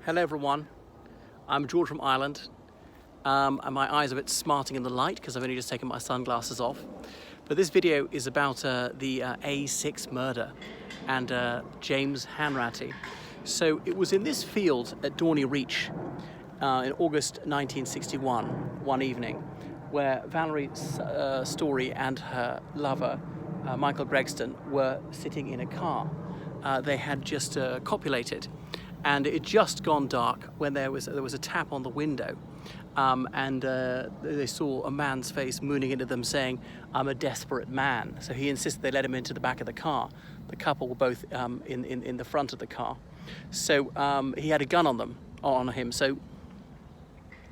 Hello everyone, I'm George from Ireland, and my eyes are a bit smarting in the light because I've only just taken my sunglasses off. But this video is about the A6 murder and James Hanratty. So it was in this field at Dorney Reach in August 1961, one evening, where Valerie Storey and her lover, Michael Gregsten, were sitting in a car. They had just copulated. And it had just gone dark when there was a tap on the window, and they saw a man's face mooning into them saying, "I'm a desperate man." So he insisted they let him into the back of the car. The couple were both in the front of the car. So he had a gun on him. So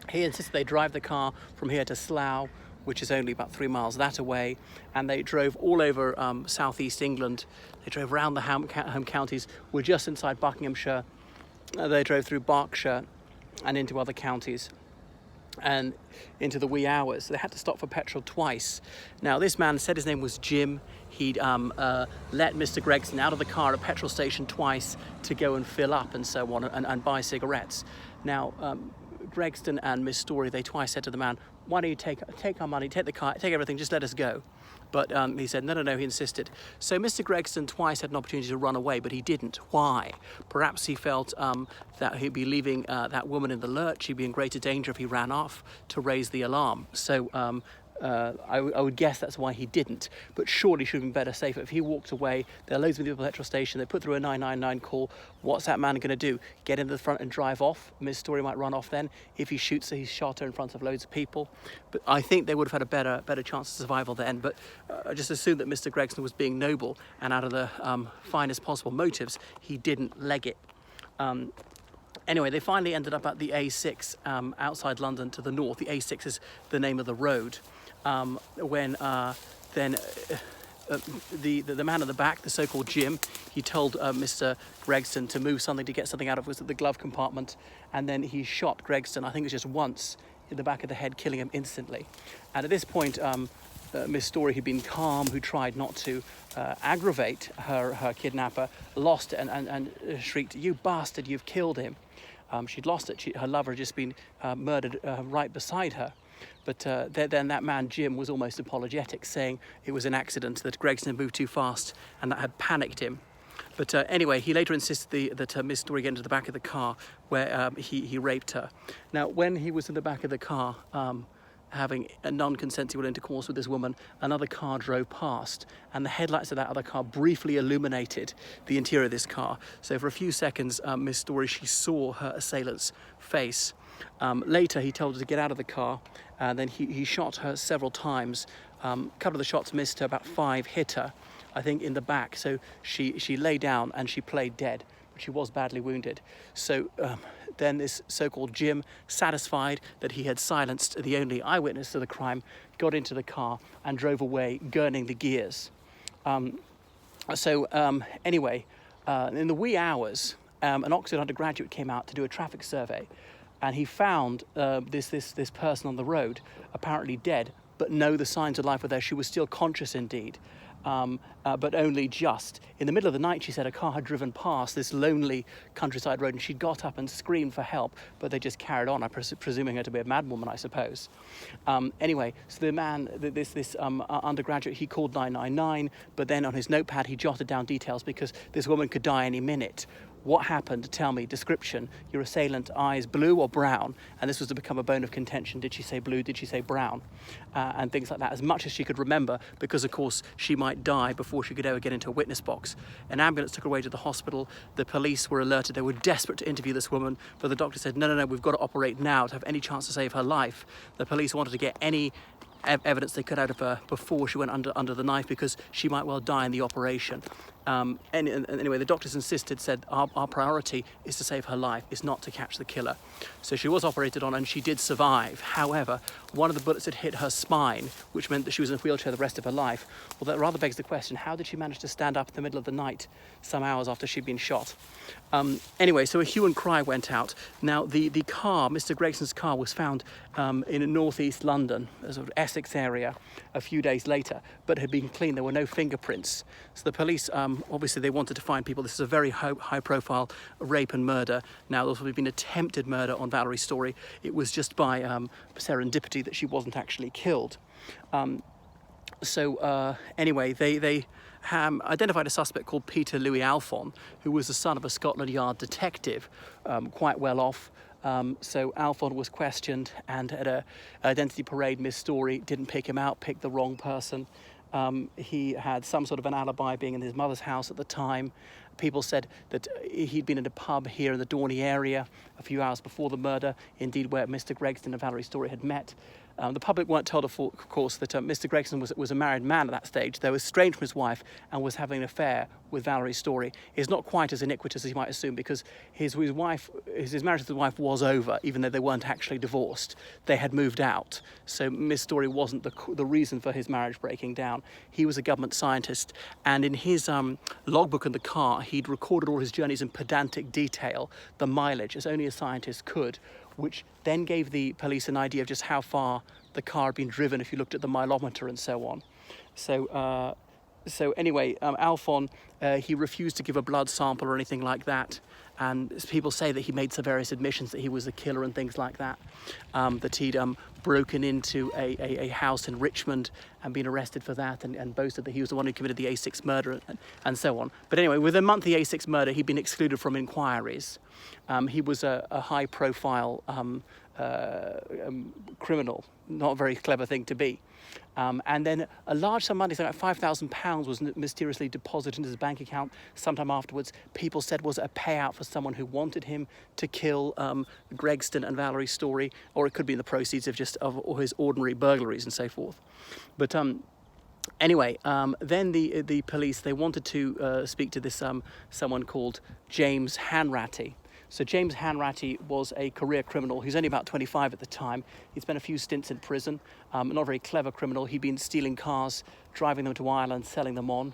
he insisted they drive the car from here to Slough, which is only about 3 miles that away, and they drove all over southeast England. They drove around the home counties. We're just inside Buckinghamshire. They drove through Berkshire and into other counties and into the wee hours. They had to stop for petrol twice. Now, this man said his name was Jim. He'd let Mr. Gregsten out of the car at a petrol station twice to go and fill up and so on and buy cigarettes. Now, Gregsten and Miss Storey, they twice said to the man, "Why don't you take our money, take the car, take everything, just let us go." But he said, no, he insisted. So Mr. Gregsten twice had an opportunity to run away, but he didn't. Why? Perhaps he felt that he'd be leaving that woman in the lurch. He'd be in greater danger if he ran off to raise the alarm. So I would guess that's why he didn't. But surely should have been better safe. If he walked away, there are loads of people at the petrol station, they put through a 999 call. What's that man going to do? Get into the front and drive off? Miss Storey might run off then. If he shoots her, he's shot her in front of loads of people. But I think they would have had a better chance of survival then. But I just assumed that Mr. Gregsten was being noble, and out of the finest possible motives, he didn't leg it. Anyway, they finally ended up at the A6 outside London to the north. The A6 is the name of the road. When the man at the back, the so-called Jim, he told Mr. Gregsten to move something to get something out of the glove compartment, and then he shot Gregsten, I think it was just once, in the back of the head, killing him instantly. And at this point, Miss Storey, who'd been calm, who tried not to aggravate her kidnapper, lost it and shrieked, "You bastard, you've killed him." She'd lost it. Her lover had just been murdered right beside her. But then that man, Jim, was almost apologetic, saying it was an accident, that Gregsten had moved too fast and that had panicked him. But anyway, he later insisted that Miss Storey get into the back of the car, where he raped her. Now, when he was in the back of the car, having a non-consensual intercourse with this woman, another car drove past, and the headlights of that other car briefly illuminated the interior of this car. So for a few seconds, Miss Storey, she saw her assailant's face. Later, he told her to get out of the car, and then he shot her several times. A couple of the shots missed her, about 5 hit her, I think, in the back. So she lay down and she played dead, but she was badly wounded. So then this so-called Jim, satisfied that he had silenced the only eyewitness to the crime, got into the car and drove away, gurning the gears. Anyway, in the wee hours, an Oxford undergraduate came out to do a traffic survey, and he found this person on the road, apparently dead, but no, the signs of life were there. She was still conscious indeed. But only just. In the middle of the night, she said, a car had driven past this lonely countryside road, and she'd got up and screamed for help, but they just carried on, presuming her to be a madwoman, I suppose. Anyway, so the man, this undergraduate, he called 999, but then on his notepad, he jotted down details because this woman could die any minute. What happened? Tell me. Description. Your assailant, eyes blue or brown? And this was to become a bone of contention. Did she say blue? Did she say brown? And things like that, as much as she could remember, because, of course, she might die before she could ever get into a witness box. An ambulance took her away to the hospital. The police were alerted. They were desperate to interview this woman, but the doctor said, no, we've got to operate now to have any chance to save her life. The police wanted to get any evidence they could out of her before she went under the knife, because she might well die in the operation. Anyway, the doctors insisted, said our priority is to save her life, is not to catch the killer. So she was operated on, and she did survive. However, one of the bullets had hit her spine, which meant that she was in a wheelchair the rest of her life. Well, that rather begs the question, how did she manage to stand up in the middle of the night some hours after she'd been shot? Anyway, so a hue and cry went out. Now, the car, Mr. Gregsten's car, was found in northeast London, a sort of Essex area, a few days later, but had been clean. There were no fingerprints. So the police obviously they wanted to find people. This is a very high profile rape and murder. Now there's been attempted murder on Valerie Storey. It was just by serendipity that she wasn't actually killed. Anyway, they identified a suspect called Peter Louis Alphon, who was the son of a Scotland Yard detective, quite well off. So Alphon was questioned, and at an identity parade, Miss Storey didn't pick him out, picked the wrong person. He had some sort of an alibi, being in his mother's house at the time. People said that he'd been in a pub here in the Dorney area a few hours before the murder, indeed where Mr. Gregsten and Valerie Storey had met. The public weren't told, of course, that Mr. Gregsten was a married man at that stage, though estranged from his wife and was having an affair with Valerie Storey. It's not quite as iniquitous as you might assume, because his marriage with his wife was over, even though they weren't actually divorced. They had moved out, so Miss Storey wasn't the reason for his marriage breaking down. He was a government scientist, and in his logbook in the car, he'd recorded all his journeys in pedantic detail, the mileage, as only a scientist could, which then gave the police an idea of just how far the car had been driven if you looked at the mileometer and so on. So anyway, Alphon, he refused to give a blood sample or anything like that, and people say that he made some various admissions that he was a killer and things like that, that he'd broken into a house in Richmond and been arrested for that, and boasted that he was the one who committed the A6 murder and so on. But anyway, with a month of the A6 murder, he'd been excluded from inquiries. He was a high-profile criminal, not a very clever thing to be. And then a large sum of money, so about £5,000, was mysteriously deposited into his bank account sometime afterwards. People said was a payout for someone who wanted him to kill Gregsten and Valerie Storey, or it could be in the proceeds of of his ordinary burglaries and so forth. But anyway, then the police, they wanted to speak to this someone called James Hanratty. So James Hanratty was a career criminal. He was only about 25 at the time. He'd spent a few stints in prison. Not a very clever criminal. He'd been stealing cars, driving them to Ireland, selling them on.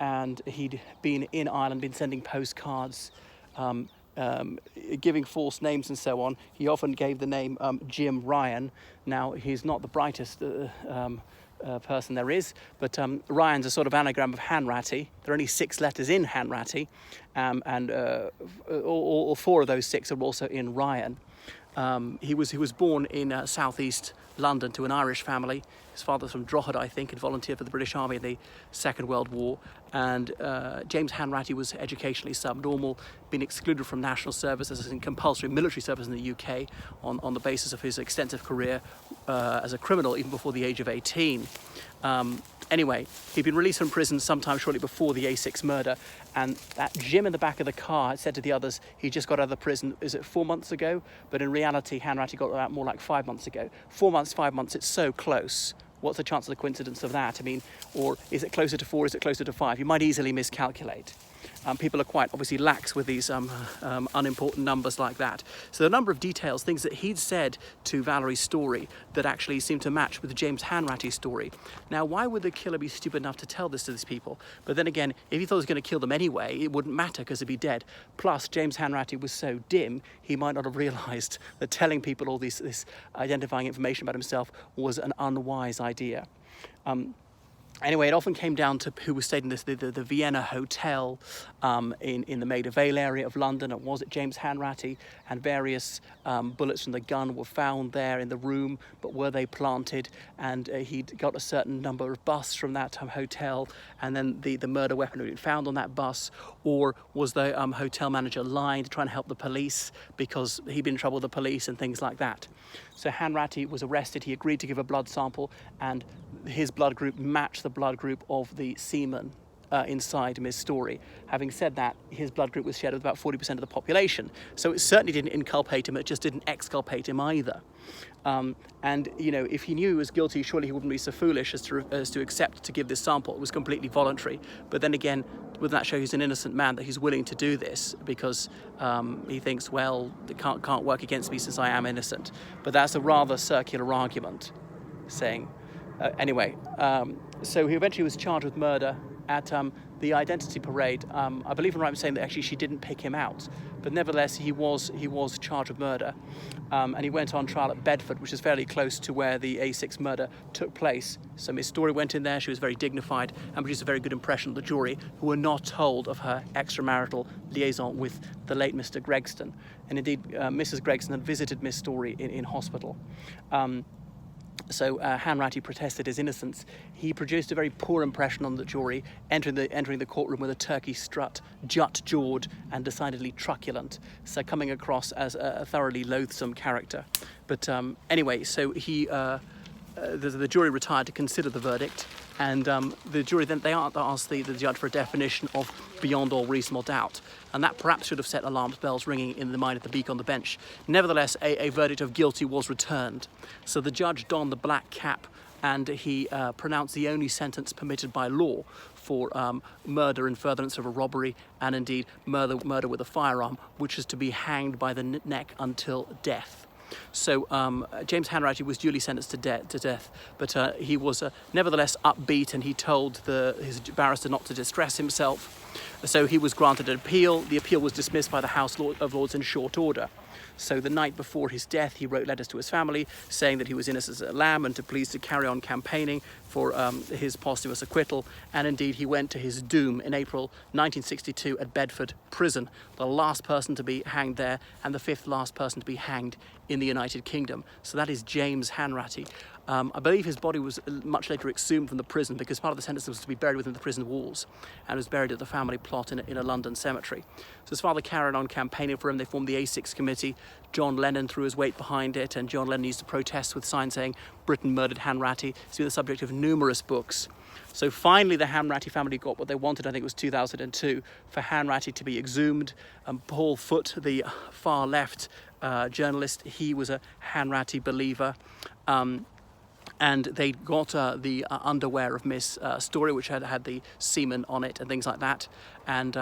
And he'd been in Ireland, been sending postcards, giving false names and so on. He often gave the name Jim Ryan. Now, he's not the brightest person there is, but Ryan's a sort of anagram of Hanratty. There are only 6 letters in Hanratty, and all 4 of those 6 are also in Ryan. He was born in southeast London to an Irish family. His father's from Drogheda, I think, and volunteered for the British Army in the Second World War. And James Hanratty was educationally subnormal, been excluded from national service, as in compulsory military service in the UK, on the basis of his extensive career as a criminal, even before the age of 18. Anyway, he'd been released from prison sometime shortly before the A6 murder, and that Jim in the back of the car had said to the others he just got out of the prison, is it 4 months ago? But in reality, Hanratty got out more like 5 months ago. 4 months, 5 months, it's so close. What's the chance of the coincidence of that? I mean, or is it closer to 4, is it closer to 5? You might easily miscalculate. People are quite obviously lax with these unimportant numbers like that. So a number of details, things that he'd said to Valerie Storey that actually seemed to match with the James Hanratty story. Now, why would the killer be stupid enough to tell this to these people? But then again, if he thought he was going to kill them anyway, it wouldn't matter because he'd be dead. Plus, James Hanratty was so dim, he might not have realised that telling people all this identifying information about himself was an unwise idea. Anyway, it often came down to who was staying in the Vienna Hotel in the Maida Vale area of London, and was it James Hanratty? And various bullets from the gun were found there in the room, but were they planted? And he'd got a certain number of busts from that hotel, and then the murder weapon had been found on that bus. Or was the hotel manager lying to try and help the police because he'd been in trouble with the police and things like that? So Hanratty was arrested. He agreed to give a blood sample, and his blood group matched the blood group of the semen inside Miss Storey. Having said that, his blood group was shared with about 40% of the population. So it certainly didn't inculpate him, it just didn't exculpate him either. And, you know, if he knew he was guilty, surely he wouldn't be so foolish as to accept to give this sample. It was completely voluntary. But then again, wouldn't that show he's an innocent man, that he's willing to do this because he thinks, well, it can't work against me since I am innocent. But that's a rather circular argument, saying... Anyway, so he eventually was charged with murder at the identity parade. I believe I'm right in saying that actually she didn't pick him out, but nevertheless he was charged with murder, and he went on trial at Bedford, which is fairly close to where the A6 murder took place. So Miss Storey went in there. She was very dignified and produced a very good impression of the jury, who were not told of her extramarital liaison with the late Mr. Gregsten. And indeed, Mrs. Gregsten had visited Miss Storey in hospital. So Hanratty protested his innocence. He produced a very poor impression on the jury, entering the courtroom with a turkey strut, jut-jawed and decidedly truculent, so coming across as a thoroughly loathsome character. But anyway, so the jury retired to consider the verdict, and the jury then asked the judge for a definition of beyond all reasonable doubt, and that perhaps should have set alarm bells ringing in the mind of the beak on the bench. Nevertheless, a verdict of guilty was returned. So the judge donned the black cap, and he pronounced the only sentence permitted by law for murder in furtherance of a robbery, and indeed murder with a firearm, which is to be hanged by the neck until death. So James Hanratty was duly sentenced to death, but he was nevertheless upbeat, and he told his barrister not to distress himself. So he was granted an appeal. The appeal was dismissed by the House of Lords in short order. So the night before his death, he wrote letters to his family saying that he was innocent as a lamb and to please to carry on campaigning for his posthumous acquittal. And indeed, he went to his doom in April 1962 at Bedford Prison, the last person to be hanged there and the fifth last person to be hanged in the United Kingdom. So that is James Hanratty. I believe his body was much later exhumed from the prison, because part of the sentence was to be buried within the prison walls, and was buried at the family plot in a London cemetery. So his father carried on campaigning for him. They formed the A6 committee. John Lennon threw his weight behind it, and John Lennon used to protest with signs saying Britain murdered Hanratty. It's been the subject of numerous books. So finally the Hanratty family got what they wanted. I think it was 2002, for Hanratty to be exhumed. Paul Foote, the far left journalist, he was a Hanratty believer. And they got the underwear of Miss Storey, which had the semen on it and things like that. And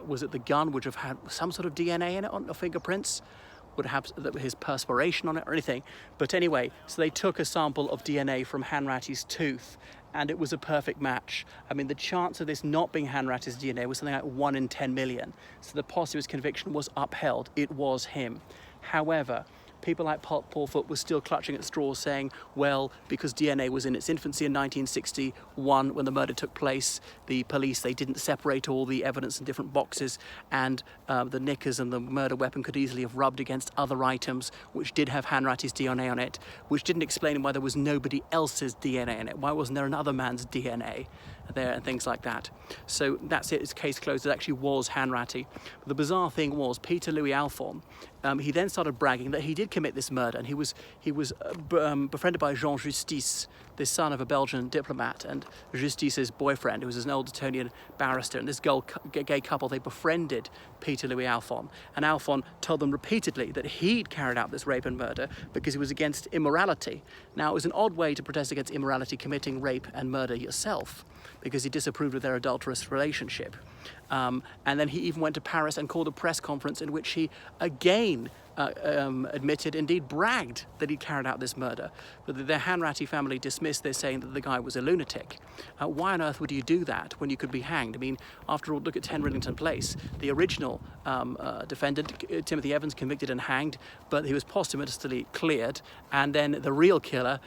was it the gun would have had some sort of DNA in it, or fingerprints? Would have his perspiration on it or anything. But anyway, so they took a sample of DNA from Hanratty's tooth, and it was a perfect match. I mean, the chance of this not being Hanratty's DNA was something like 1 in 10 million. So the posthumous conviction was upheld. It was him. However, people like Paul Foote were still clutching at straws, saying, well, because DNA was in its infancy in 1961 when the murder took place, the police, they didn't separate all the evidence in different boxes, and the knickers and the murder weapon could easily have rubbed against other items which did have Hanratty's DNA on it, which didn't explain why there was nobody else's DNA in it. Why wasn't there another man's DNA there, and things like that. So that's it, it's case closed. It actually was Hanratty. But the bizarre thing was, Peter Louis Alphon, he then started bragging that he did commit this murder, and he was befriended by Jean Justice, the son of a Belgian diplomat, and Justice's boyfriend, who was an old Etonian barrister. And this gay couple, they befriended Peter Louis Alphon, and Alphon told them repeatedly that he'd carried out this rape and murder because he was against immorality. Now, it was an odd way to protest against immorality, committing rape and murder yourself, because he disapproved of their adulterous relationship. And then he even went to Paris and called a press conference in which he again admitted, indeed bragged, that he carried out this murder. But the Hanratty family dismissed this, saying that the guy was a lunatic. Why on earth would you do that when you could be hanged? I mean, after all, look at 10 Rillington Place. The original defendant, Timothy Evans, convicted and hanged, but he was posthumously cleared. And then the real killer,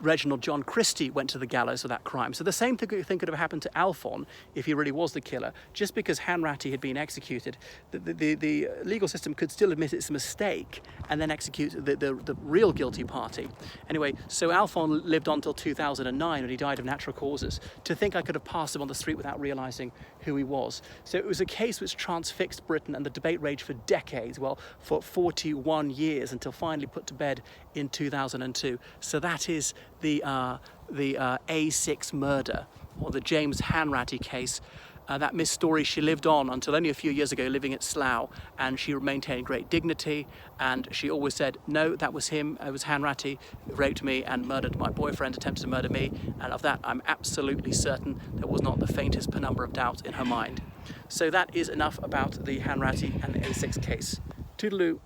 Reginald John Christie, went to the gallows for that crime. So the same thing could have happened to Alphon if he really was the killer. Just because Hanratty had been executed, the legal system could still admit its mistake and then execute the real guilty party. Anyway, so Alphon lived on until 2009 when he died of natural causes. To think I could have passed him on the street without realising who he was. So it was a case which transfixed Britain, and the debate raged for decades, well, for 41 years, until finally put to bed in 2002. So that is the A6 murder, or the James Hanratty case. That Miss Storey, she lived on until only a few years ago, living at Slough, and she maintained great dignity, and she always said, no, that was him, it was Hanratty who raped me and murdered my boyfriend, attempted to murder me, and of that I'm absolutely certain there was not the faintest penumbra of doubt in her mind. So that is enough about the Hanratty and A6 case. Toodaloo.